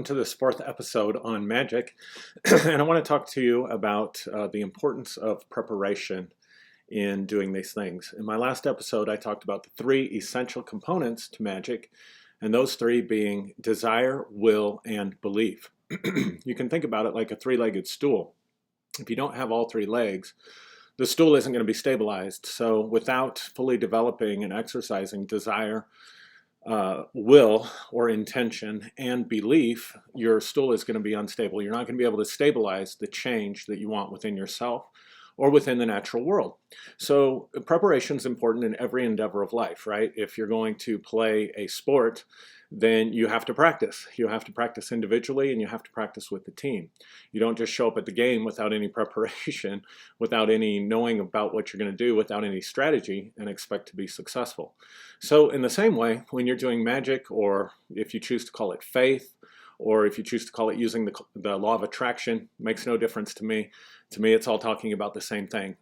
to this fourth episode on magic, and I want to talk to you about the importance of preparation in doing these things. In my last episode, I talked about the three essential components to magic, and those three being desire, will, and belief. You can think about it like a three-legged stool. If you don't have all three legs, the stool isn't going to be stabilized. So without fully developing and exercising desire, will or intention and belief, your stool is going to be unstable. You're not going to be able to stabilize the change that you want within yourself or within the natural world. So preparation is important in every endeavor of life, right? If you're going to play a sport, then you have to practice. You have to practice individually and you have to practice with the team. You don't just show up at the game without any preparation, without any knowing about what you're going to do, without any strategy, and expect to be successful. So in the same way, when you're doing magic, or if you choose to call it faith, or if you choose to call it using the law of attraction, makes no difference to me. To me, it's all talking about the same thing.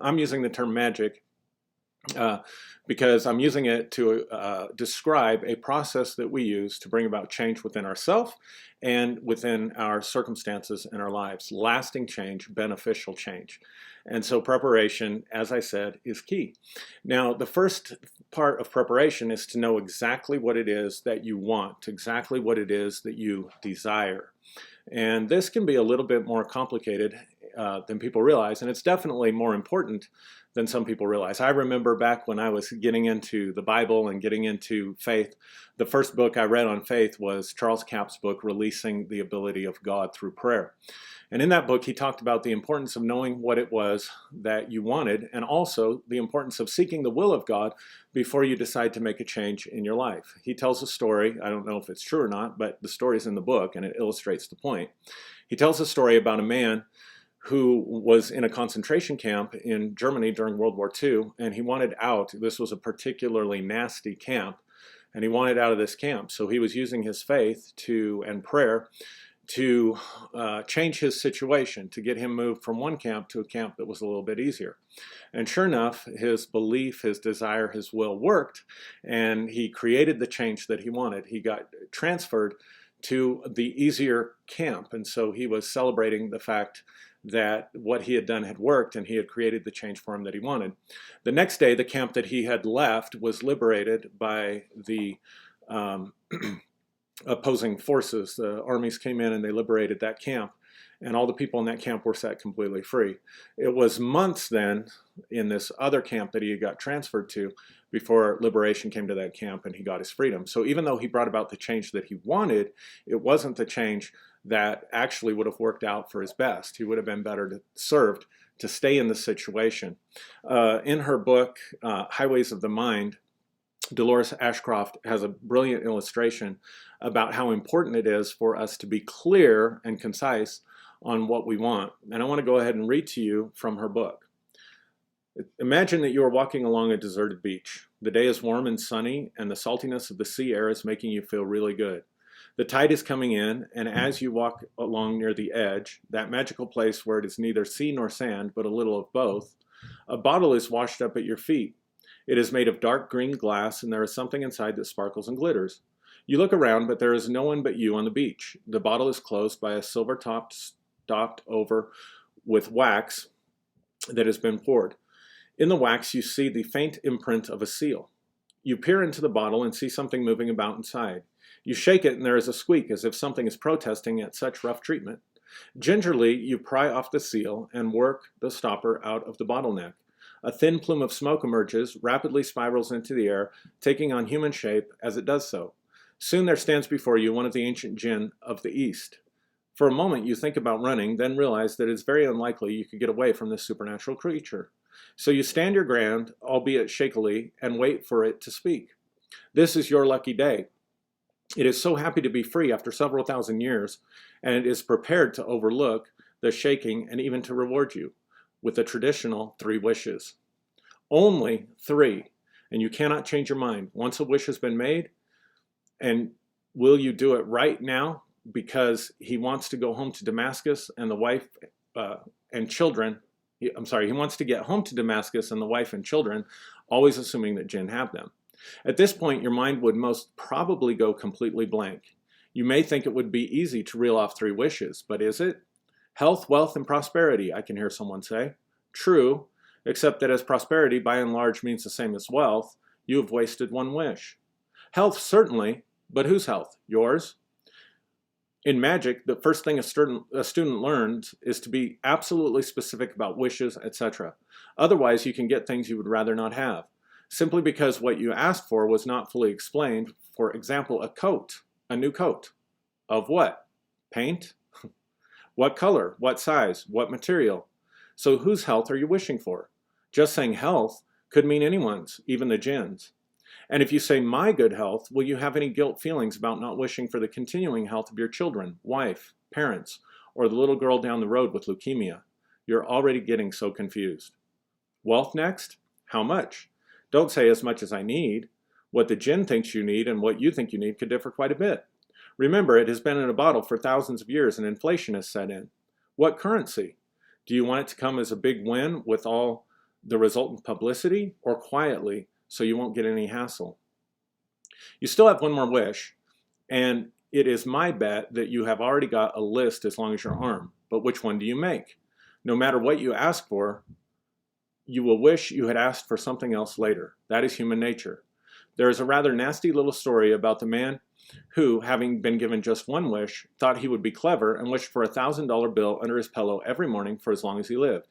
I'm using the term magic because I'm using it to describe a process that we use to bring about change within ourselves and within our circumstances in our lives. Lasting change, beneficial change. And so preparation, as I said, is key. Now, the first part of preparation is to know exactly what it is that you want, exactly what it is that you desire. And this can be a little bit more complicated than people realize, and it's definitely more important than some people realize. I remember back when I was getting into the Bible and getting into faith, the first book I read on faith was Charles Capp's book, Releasing the Ability of God Through Prayer. And in that book, he talked about the importance of knowing what it was that you wanted, and also the importance of seeking the will of God before you decide to make a change in your life. He tells a story, I don't know if it's true or not, but the story's in the book and it illustrates the point. He tells a story about a man who was in a concentration camp in Germany during World War II, and he wanted out. This was a particularly nasty camp, and he wanted out of this camp. So he was using his faith and prayer to change his situation, to get him moved from one camp to a camp that was a little bit easier. And sure enough, his belief, his desire, his will worked, and he created the change that he wanted. He got transferred to the easier camp, and so he was celebrating the fact that what he had done had worked and he had created the change for him that he wanted. The next day, the camp that he had left was liberated by the opposing forces. The armies came in and they liberated that camp, and all the people in that camp were set completely free. It was months then in this other camp that he got transferred to before liberation came to that camp and he got his freedom. So even though he brought about the change that he wanted, it wasn't the change that actually would have worked out for his best. He would have been better served to stay in the situation. In her book, Highways of the Mind, Dolores Ashcroft has a brilliant illustration about how important it is for us to be clear and concise on what we want. And I want to go ahead and read to you from her book. Imagine that you are walking along a deserted beach. The day is warm and sunny, and the saltiness of the sea air is making you feel really good. The tide is coming in, and as you walk along near the edge, that magical place where it is neither sea nor sand, but a little of both, a bottle is washed up at your feet. It is made of dark green glass, and there is something inside that sparkles and glitters. You look around, but there is no one but you on the beach. The bottle is closed by a silver top stopped over with wax that has been poured. In the wax, you see the faint imprint of a seal. You peer into the bottle and see something moving about inside. You shake it and there is a squeak as if something is protesting at such rough treatment. Gingerly, you pry off the seal and work the stopper out of the bottleneck. A thin plume of smoke emerges, rapidly spirals into the air, taking on human shape as it does so. Soon there stands before you one of the ancient jinn of the East. For a moment you think about running, then realize that it is very unlikely you could get away from this supernatural creature. So you stand your ground, albeit shakily, and wait for it to speak. This is your lucky day. It is so happy to be free after several thousand years, and it is prepared to overlook the shaking and even to reward you with the traditional 3 wishes. Only 3, and you cannot change your mind. Once a wish has been made, and will you do it right now? Because he wants to go home to Damascus and the wife and children. He wants to get home to Damascus and the wife and children, always assuming that jinn have them. At this point, your mind would most probably go completely blank. You may think it would be easy to reel off 3 wishes, but is it? Health, wealth, and prosperity, I can hear someone say. True, except that as prosperity by and large means the same as wealth, you have wasted 1 wish. Health, certainly, but whose health? Yours? In magic, the first thing a student learns is to be absolutely specific about wishes, etc. Otherwise, you can get things you would rather not have, simply because what you asked for was not fully explained. For example, a coat, a new coat. Of what? Paint? What color? What size? What material? So whose health are you wishing for? Just saying health could mean anyone's, even the jinn's. And if you say my good health, will you have any guilt feelings about not wishing for the continuing health of your children, wife, parents, or the little girl down the road with leukemia? You're already getting so confused. Wealth next? How much? Don't say as much as I need. What the jinn thinks you need and what you think you need could differ quite a bit. Remember, it has been in a bottle for thousands of years and inflation has set in. What currency? Do you want it to come as a big win with all the resultant publicity, or quietly so you won't get any hassle? You still have 1 more wish, and it is my bet that you have already got a list as long as your arm. But which one do you make? No matter what you ask for, you will wish you had asked for something else later. That is human nature. There is a rather nasty little story about the man who, having been given just 1 wish, thought he would be clever and wished for a $1,000 bill under his pillow every morning for as long as he lived.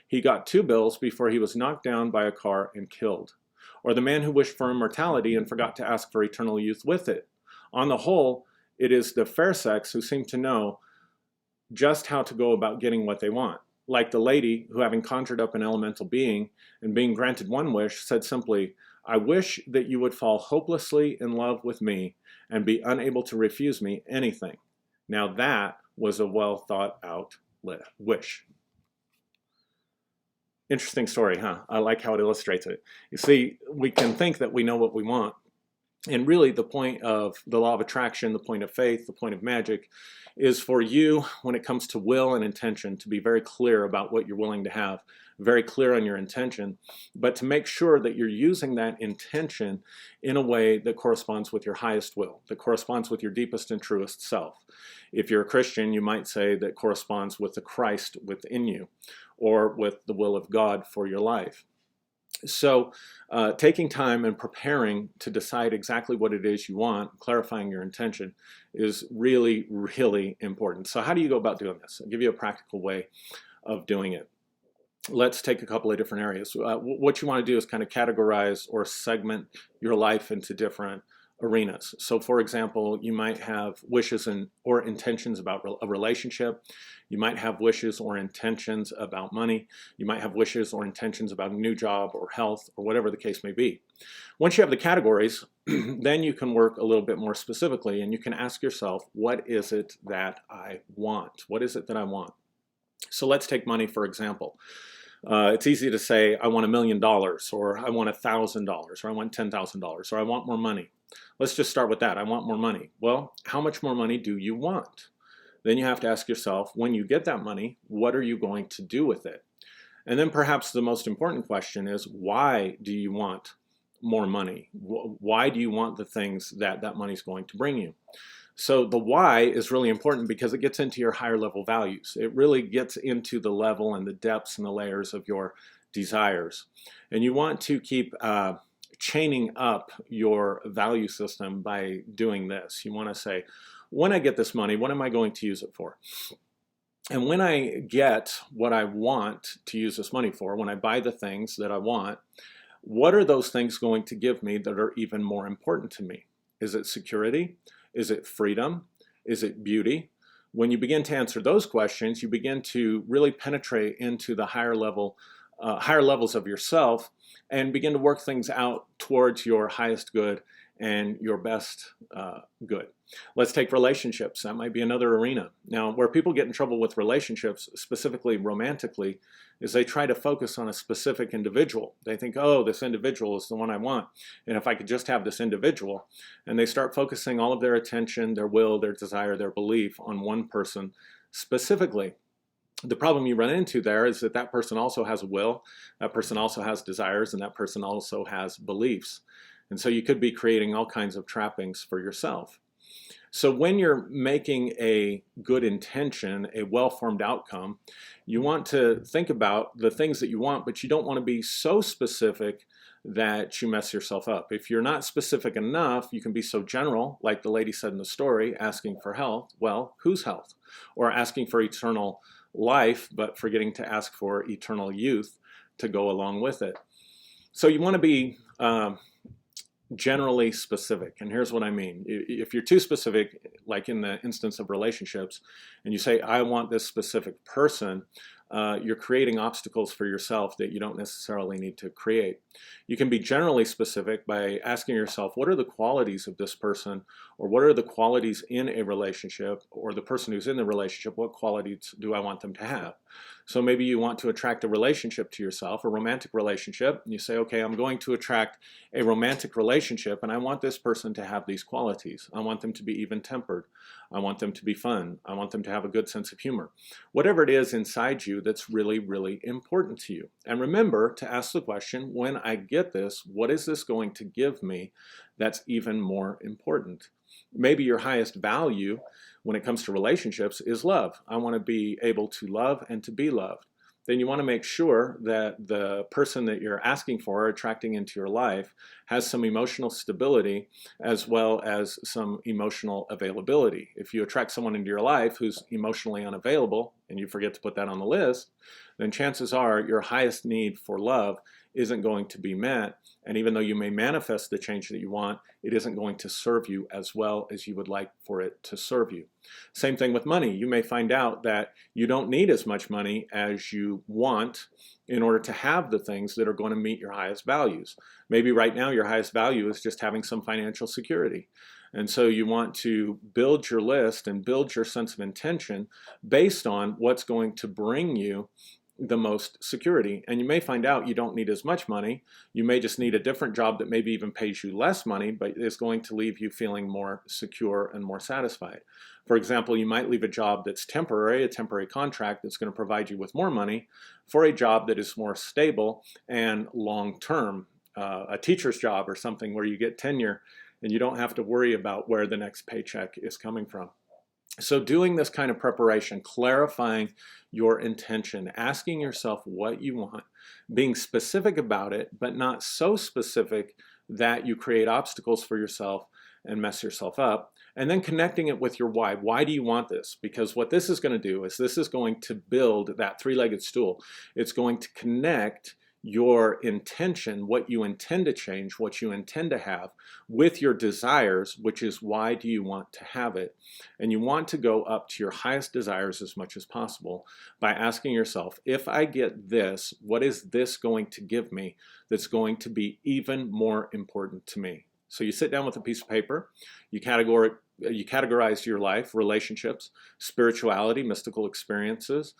He got 2 bills before he was knocked down by a car and killed. Or the man who wished for immortality and forgot to ask for eternal youth with it. On the whole, it is the fair sex who seem to know just how to go about getting what they want. Like the lady who, having conjured up an elemental being and being granted 1 wish, said simply, I wish that you would fall hopelessly in love with me and be unable to refuse me anything. Now that was a well thought out wish. Interesting story, huh? I like how it illustrates it. You see, we can think that we know what we want. And really the point of the law of attraction, the point of faith, the point of magic is for you, when it comes to will and intention, to be very clear about what you're willing to have, very clear on your intention, but to make sure that you're using that intention in a way that corresponds with your highest will, that corresponds with your deepest and truest self. If you're a Christian, you might say that corresponds with the Christ within you, or with the will of God for your life. So taking time and preparing to decide exactly what it is you want, clarifying your intention, is really, really important. So how do you go about doing this? I'll give you a practical way of doing it. Let's take a couple of different areas. What you want to do is kind of categorize or segment your life into different arenas. So for example, you might have wishes or intentions about a relationship. You might have wishes or intentions about money. You might have wishes or intentions about a new job or health or whatever the case may be. Once you have the categories, then you can work a little bit more specifically and you can ask yourself, what is it that I want? What is it that I want? So let's take money, for example. It's easy to say, I want $1 million, or I want $1,000, or I want $10,000, or I want more money. Let's just start with that. I want more money. Well, how much more money do you want? Then you have to ask yourself, when you get that money, what are you going to do with it? And then perhaps the most important question is, why do you want more money? Why do you want the things that that money is going to bring you? So the why is really important because it gets into your higher level values. It really gets into the level and the depths and the layers of your desires. And you want to keep chaining up your value system by doing this. You want to say, when I get this money, what am I going to use it for? And when I get what I want to use this money for, when I buy the things that I want, what are those things going to give me that are even more important to me? Is it security? Is it freedom? Is it beauty? When you begin to answer those questions, you begin to really penetrate into the higher levels of yourself and begin to work things out towards your highest good and your best good. Let's take relationships. That might be another arena. Now, where people get in trouble with relationships, specifically romantically, is they try to focus on a specific individual. They think, oh, this individual is the one I want. And if I could just have this individual, and they start focusing all of their attention, their will, their desire, their belief on one person specifically. The problem you run into there is that that person also has a will, that person also has desires, and that person also has beliefs. And so you could be creating all kinds of trappings for yourself. So when you're making a good intention, a well-formed outcome, you want to think about the things that you want, but you don't want to be so specific that you mess yourself up. If you're not specific enough, you can be so general, like the lady said in the story, asking for health. Well, whose health? Or asking for eternal life, but forgetting to ask for eternal youth to go along with it. So you want to be generally specific. And here's what I mean. If you're too specific, like in the instance of relationships, and you say, I want this specific person, you're creating obstacles for yourself that you don't necessarily need to create. You can be generally specific by asking yourself, what are the qualities of this person, or what are the qualities in a relationship, or the person who's in the relationship, what qualities do I want them to have? So maybe you want to attract a relationship to yourself, a romantic relationship, and you say, okay, I'm going to attract a romantic relationship, and I want this person to have these qualities. I want them to be even-tempered. I want them to be fun. I want them to have a good sense of humor. Whatever it is inside you that's really, really important to you. And remember to ask the question, when I get this, what is this going to give me that's even more important? Maybe your highest value when it comes to relationships is love. I want to be able to love and to be loved. Then you want to make sure that the person that you're asking for or attracting into your life has some emotional stability as well as some emotional availability. If you attract someone into your life who's emotionally unavailable and you forget to put that on the list, then chances are your highest need for love isn't going to be met. And even though you may manifest the change that you want, it isn't going to serve you as well as you would like for it to serve you. Same thing with money. You may find out that you don't need as much money as you want in order to have the things that are going to meet your highest values. Maybe right now your highest value is just having some financial security. And so you want to build your list and build your sense of intention based on what's going to bring you the most security. And you may find out you don't need as much money. You may just need a different job that maybe even pays you less money, but is going to leave you feeling more secure and more satisfied. For example, you might leave a job that's temporary, a temporary contract that's going to provide you with more money, for a job that is more stable and long-term, a teacher's job or something where you get tenure and you don't have to worry about where the next paycheck is coming from. So doing this kind of preparation, clarifying your intention, asking yourself what you want, being specific about it, but not so specific that you create obstacles for yourself and mess yourself up, and then connecting it with your why. Why do you want this? Because what this is going to do is this is going to build that three-legged stool. It's going to connect your intention, what you intend to change, what you intend to have, with your desires, which is why do you want to have it. And you want to go up to your highest desires as much as possible by asking yourself, if I get this, what is this going to give me that's going to be even more important to me? So you sit down with a piece of paper, you categorize your life, relationships, spirituality, mystical experiences,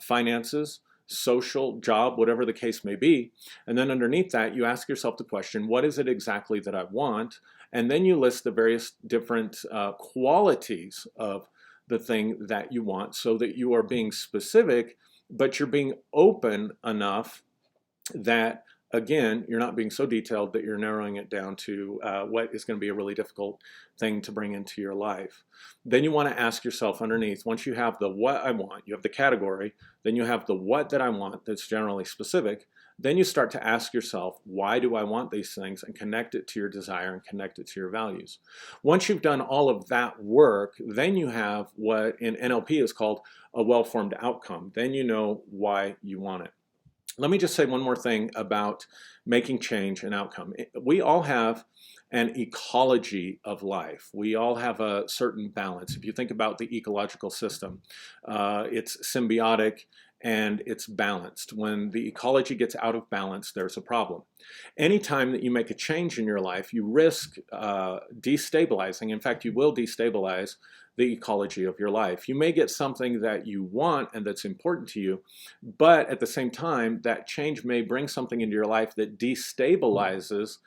finances, social, job, whatever the case may be. And then underneath that, you ask yourself the question, what is it exactly that I want? And then you list the various different qualities of the thing that you want so that you are being specific, but you're being open enough that, again, you're not being so detailed that you're narrowing it down to what is going to be a really difficult thing to bring into your life. Then you want to ask yourself underneath, once you have the what I want, you have the category, then you have the what that I want that's generally specific, then you start to ask yourself, why do I want these things, and connect it to your desire and connect it to your values. Once you've done all of that work, then you have what in NLP is called a well-formed outcome. Then you know why you want it. Let me just say one more thing about making change and outcome. We all have an ecology of life. We all have a certain balance. If you think about the ecological system, it's symbiotic and it's balanced. When the ecology gets out of balance, there's a problem. Anytime that you make a change in your life, you risk destabilizing. In fact, you will destabilize the ecology of your life. You may get something that you want and that's important to you, but at the same time, that change may bring something into your life that destabilizes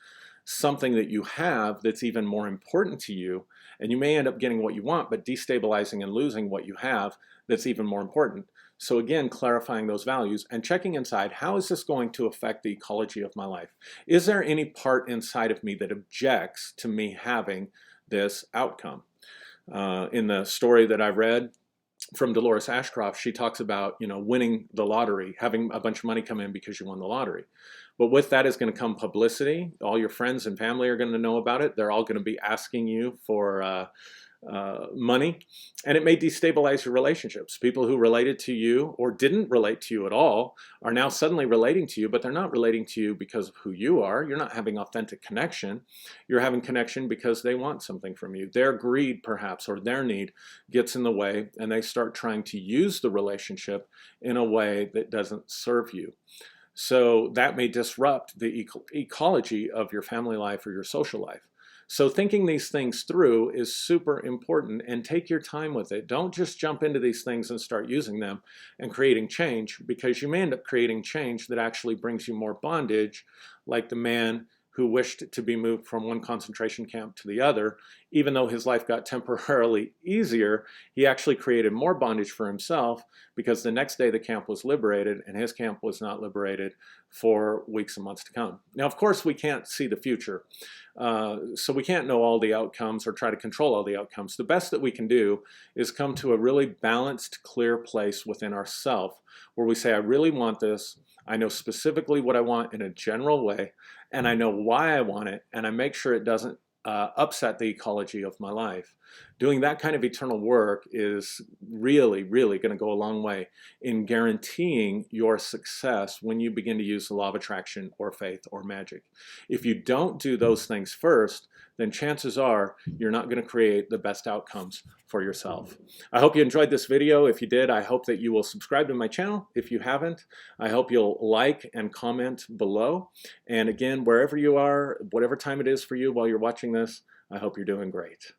something that you have that's even more important to you, and you may end up getting what you want, but destabilizing and losing what you have that's even more important. So again, clarifying those values and checking inside, how is this going to affect the ecology of my life? Is there any part inside of me that objects to me having this outcome? In the story that I read from Dolores Ashcroft, she talks about, winning the lottery, having a bunch of money come in because you won the lottery. But with that is going to come publicity. All your friends and family are going to know about it. They're all going to be asking you for money, and it may destabilize your relationships. People who related to you or didn't relate to you at all are now suddenly relating to you, but they're not relating to you because of who you are. You're not having authentic connection. You're having connection because they want something from you. Their greed, perhaps, or their need gets in the way, and they start trying to use the relationship in a way that doesn't serve you. So that may disrupt the ecology of your family life or your social life. So thinking these things through is super important, and take your time with it. Don't just jump into these things and start using them and creating change, because you may end up creating change that actually brings you more bondage, like the man who wished to be moved from one concentration camp to the other. Even though his life got temporarily easier, he actually created more bondage for himself, because the next day the camp was liberated and his camp was not liberated for weeks and months to come. Now, of course, we can't see the future. So we can't know all the outcomes or try to control all the outcomes. The best that we can do is come to a really balanced, clear place within ourselves where we say, I really want this. I know specifically what I want in a general way, and I know why I want it, and I make sure it doesn't upset the ecology of my life. Doing that kind of eternal work is really, really going to go a long way in guaranteeing your success when you begin to use the law of attraction or faith or magic. If you don't do those things first, then chances are you're not going to create the best outcomes for yourself. I hope you enjoyed this video. If you did, I hope that you will subscribe to my channel. If you haven't, I hope you'll like and comment below. And again, wherever you are, whatever time it is for you while you're watching this, I hope you're doing great.